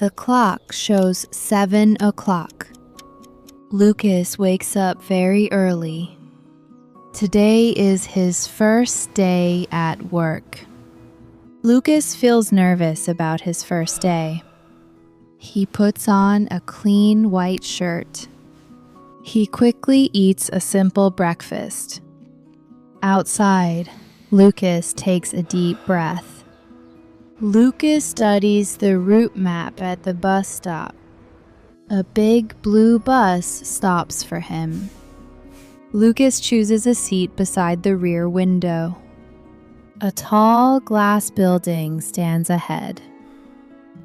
The clock shows 7 o'clock. Lucas wakes up very early. Today is his first day at work. Lucas feels nervous about his first day. He puts on a clean white shirt. He quickly eats a simple breakfast. Outside, Lucas takes a deep breath. Lucas studies the route map at the bus stop. A big blue bus stops for him. Lucas chooses a seat beside the rear window. A tall glass building stands ahead.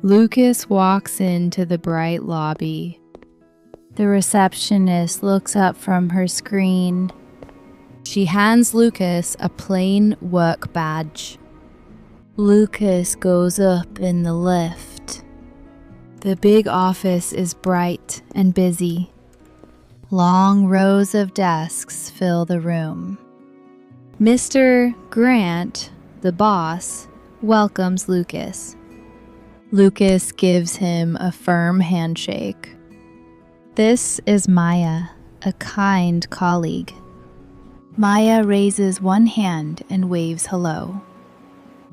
Lucas walks into the bright lobby. The receptionist looks up from her screen. She hands Lucas a plain work badge. Lucas goes up in the lift. The big office is bright and busy. Long rows of desks fill the room. Mr. Grant, the boss, welcomes Lucas. Lucas gives him a firm handshake. This is Maya, a kind colleague. Maya raises one hand and waves hello.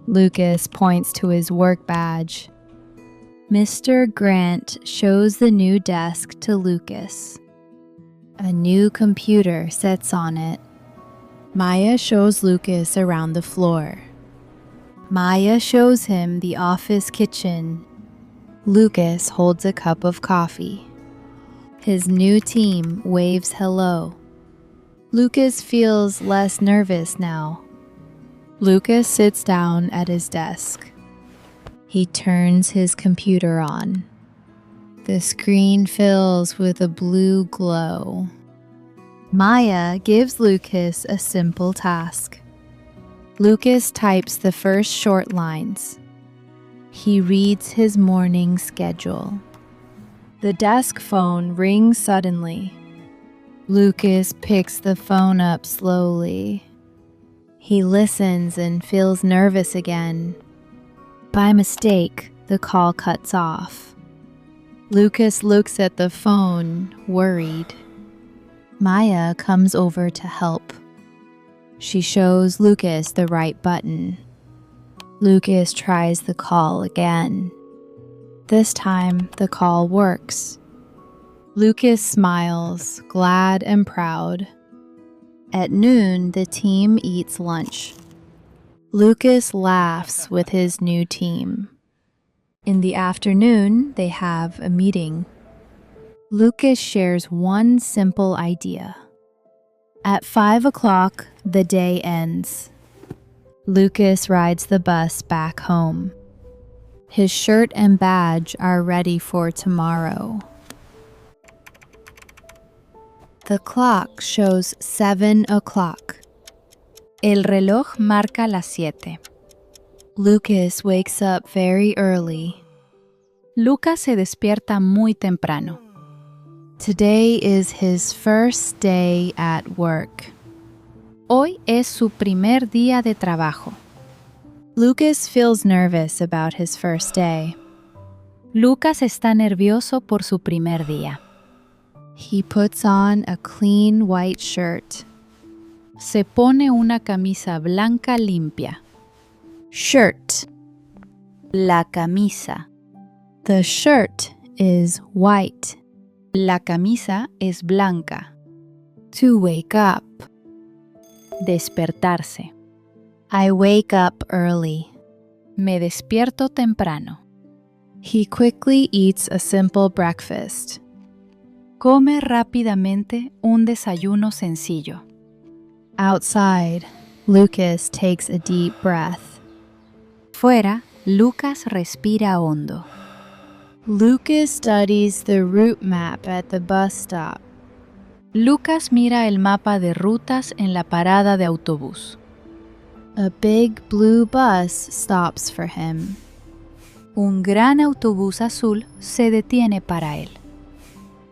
Lucas points to his work badge. Mr. Grant shows the new desk to Lucas. A new computer sits on it. Maya shows Lucas around the floor. Maya shows him the office kitchen. Lucas holds a cup of coffee. His new team waves hello. Lucas feels less nervous now. Lucas sits down at his desk. He turns his computer on. The screen fills with a blue glow. Maya gives Lucas a simple task. Lucas types the first short lines. He reads his morning schedule. The desk phone rings suddenly. Lucas picks the phone up slowly. He listens and feels nervous again. By mistake, the call cuts off. Lucas looks at the phone, worried. Maya comes over to help. She shows Lucas the right button. Lucas tries the call again. This time, the call works. Lucas smiles, glad and proud. At noon, the team eats lunch. Lucas laughs with his new team. In the afternoon, they have a meeting. Lucas shares one simple idea. At 5 o'clock, the day ends. Lucas rides the bus back home. His shirt and badge are ready for tomorrow. The clock shows 7 o'clock. El reloj marca las 7. Lucas wakes up very early. Lucas se despierta muy temprano. Today is his first day at work. Hoy es su primer día de trabajo. Lucas feels nervous about his first day. Lucas está nervioso por su primer día. He puts on a clean white shirt. Se pone una camisa blanca limpia. Shirt. La camisa. The shirt is white. La camisa es blanca. To wake up. Despertarse. I wake up early. Me despierto temprano. He quickly eats a simple breakfast. Come rápidamente un desayuno sencillo. Outside, Lucas takes a deep breath. Fuera, Lucas respira hondo. Lucas studies the route map at the bus stop. Lucas mira el mapa de rutas en la parada de autobús. A big blue bus stops for him. Un gran autobús azul se detiene para él.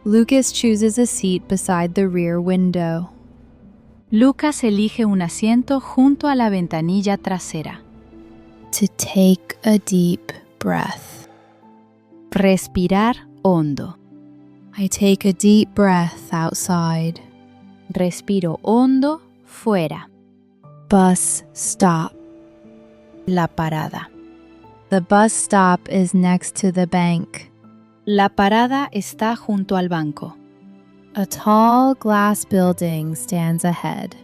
Lucas chooses a seat beside the rear window. Lucas elige un asiento junto a la ventanilla trasera. To take a deep breath. Respirar hondo. I take a deep breath outside. Respiro hondo fuera. Bus stop. La parada. The bus stop is next to the bank. La parada está junto al banco. A tall glass building stands ahead.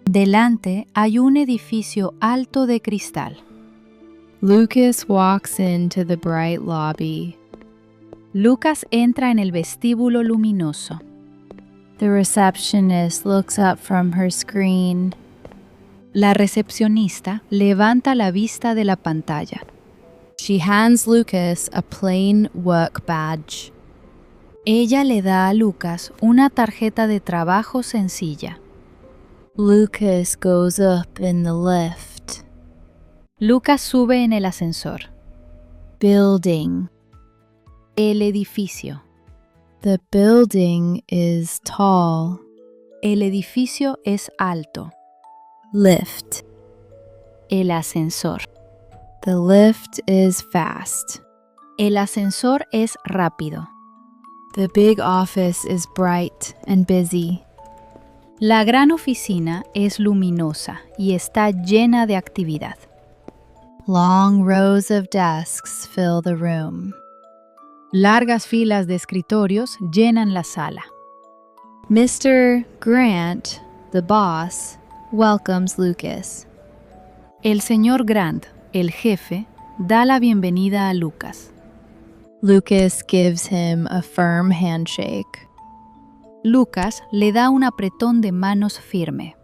Delante hay un edificio alto de cristal. Lucas walks into the bright lobby. Lucas entra en el vestíbulo luminoso. The receptionist looks up from her screen. La recepcionista levanta la vista de la pantalla. She hands Lucas a plain work badge. Ella le da a Lucas una tarjeta de trabajo sencilla. Lucas goes up in the lift. Lucas sube en el ascensor. Building. El edificio. The building is tall. El edificio es alto. Lift. El ascensor. The lift is fast. El ascensor es rápido. The big office is bright and busy. La gran oficina es luminosa y está llena de actividad. Long rows of desks fill the room. Largas filas de escritorios llenan la sala. Mr. Grant, the boss, welcomes Lucas. El señor Grant, el jefe, da la bienvenida a Lucas. Lucas gives him a firm handshake. Lucas le da un apretón de manos firme.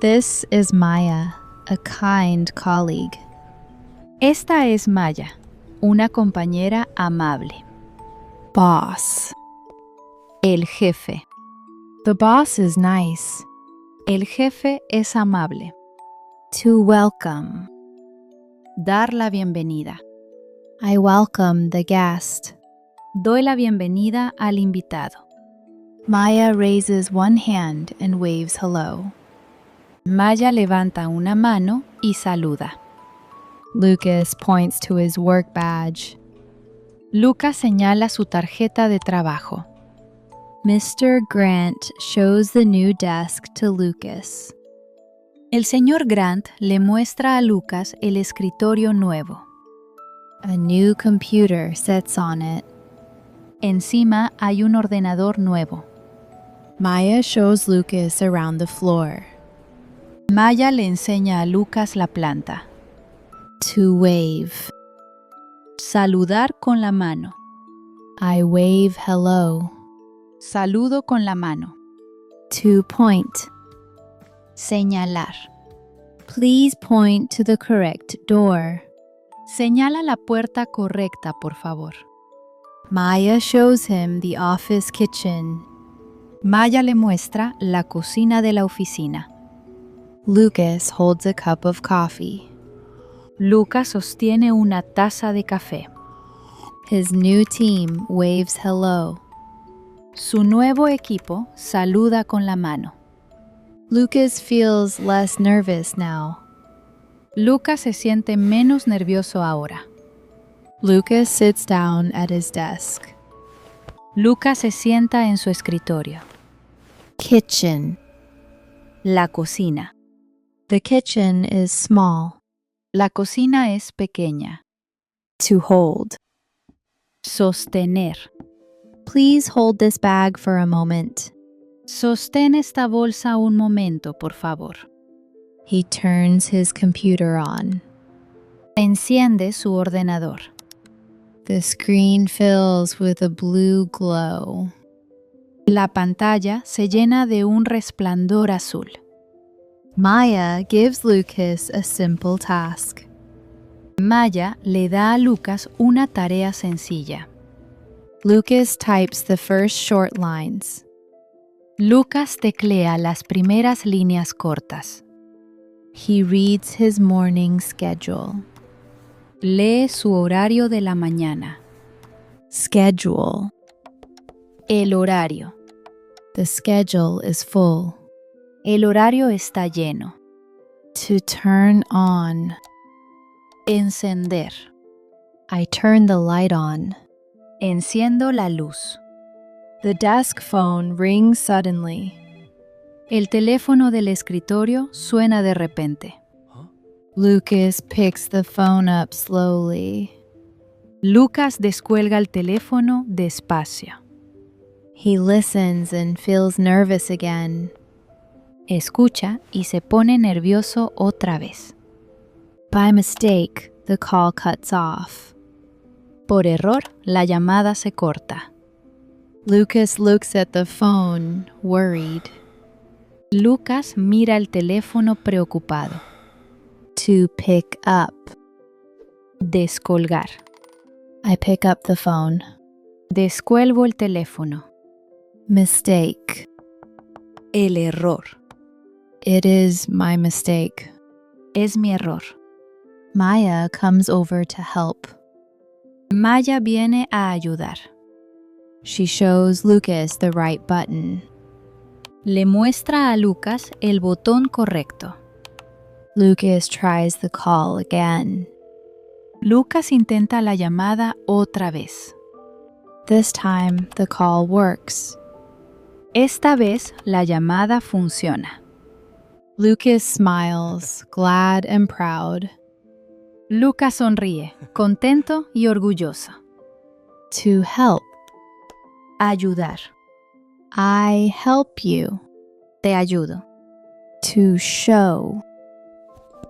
This is Maya, a kind colleague. Esta es Maya, una compañera amable. Boss. El jefe. The boss is nice. El jefe es amable. To welcome. Dar la bienvenida. I welcome the guest. Doy la bienvenida al invitado. Maya raises one hand and waves hello. Maya levanta una mano y saluda. Lucas points to his work badge. Lucas señala su tarjeta de trabajo. Mr. Grant shows the new desk to Lucas. El señor Grant le muestra a Lucas el escritorio nuevo. A new computer sits on it. Encima hay un ordenador nuevo. Maya shows Lucas around the floor. Maya le enseña a Lucas la planta. To wave. Saludar con la mano. I wave hello. Saludo con la mano. To point. Señalar. Please point to the correct door. Señala la puerta correcta, por favor. Maya shows him the office kitchen. Maya le muestra la cocina de la oficina. Lucas holds a cup of coffee. Lucas sostiene una taza de café. His new team waves hello. Su nuevo equipo saluda con la mano. Lucas feels less nervous now. Lucas se siente menos nervioso ahora. Lucas sits down at his desk. Lucas se sienta en su escritorio. Kitchen. La cocina. The kitchen is small. La cocina es pequeña. To hold. Sostener. Please hold this bag for a moment. Sostén esta bolsa un momento, por favor. He turns his computer on. Enciende su ordenador. The screen fills with a blue glow. La pantalla se llena de un resplandor azul. Maya gives Lucas a simple task. Maya le da a Lucas una tarea sencilla. Lucas types the first short lines. Lucas teclea las primeras líneas cortas. He reads his morning schedule. Lee su horario de la mañana. Schedule. El horario. The schedule is full. El horario está lleno. To turn on. Encender. I turn the light on. Enciendo la luz. The desk phone rings suddenly. El teléfono del escritorio suena de repente. Lucas picks the phone up slowly. Lucas descuelga el teléfono despacio. He listens and feels nervous again. Escucha y se pone nervioso otra vez. By mistake, the call cuts off. Por error, la llamada se corta. Lucas looks at the phone, worried. Lucas mira el teléfono preocupado. To pick up. Descolgar. I pick up the phone. Descuelgo el teléfono. Mistake. El error. It is my mistake. Es mi error. Maya comes over to help. Maya viene a ayudar. She shows Lucas the right button. Le muestra a Lucas el botón correcto. Lucas tries the call again. Lucas intenta la llamada otra vez. This time, the call works. Esta vez la llamada funciona. Lucas smiles, glad and proud. Lucas sonríe, contento y orgulloso. To help. Ayudar. I help you. Te ayudo. To show.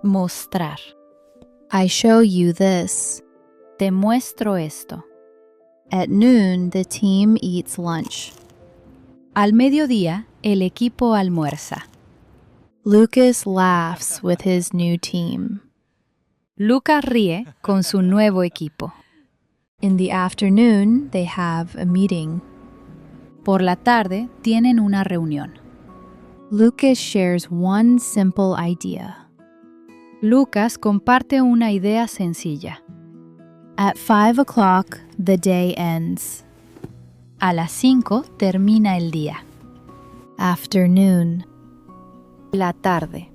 Mostrar. I show you this. Te muestro esto. At noon, the team eats lunch. Al mediodía, el equipo almuerza. Lucas laughs with his new team. Lucas ríe con su nuevo equipo. In the afternoon, they have a meeting. Por la tarde, tienen una reunión. Lucas shares one simple idea. Lucas comparte una idea sencilla. At 5 o'clock, the day ends. A las 5 termina el día. Afternoon. La tarde.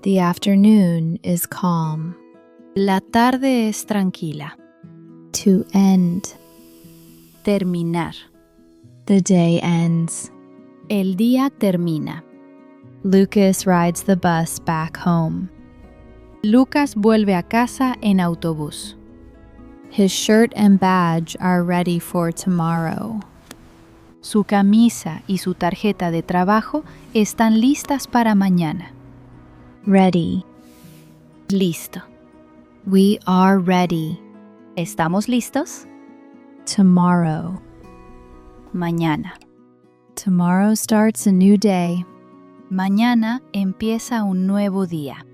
The afternoon is calm. La tarde es tranquila. To end. Terminar. The day ends. El día termina. Lucas rides the bus back home. Lucas vuelve a casa en autobús. His shirt and badge are ready for tomorrow. Su camisa y su tarjeta de trabajo están listas para mañana. Ready. Listo. We are ready. ¿Estamos listos? Tomorrow. Mañana. Tomorrow starts a new day. Mañana empieza un nuevo día.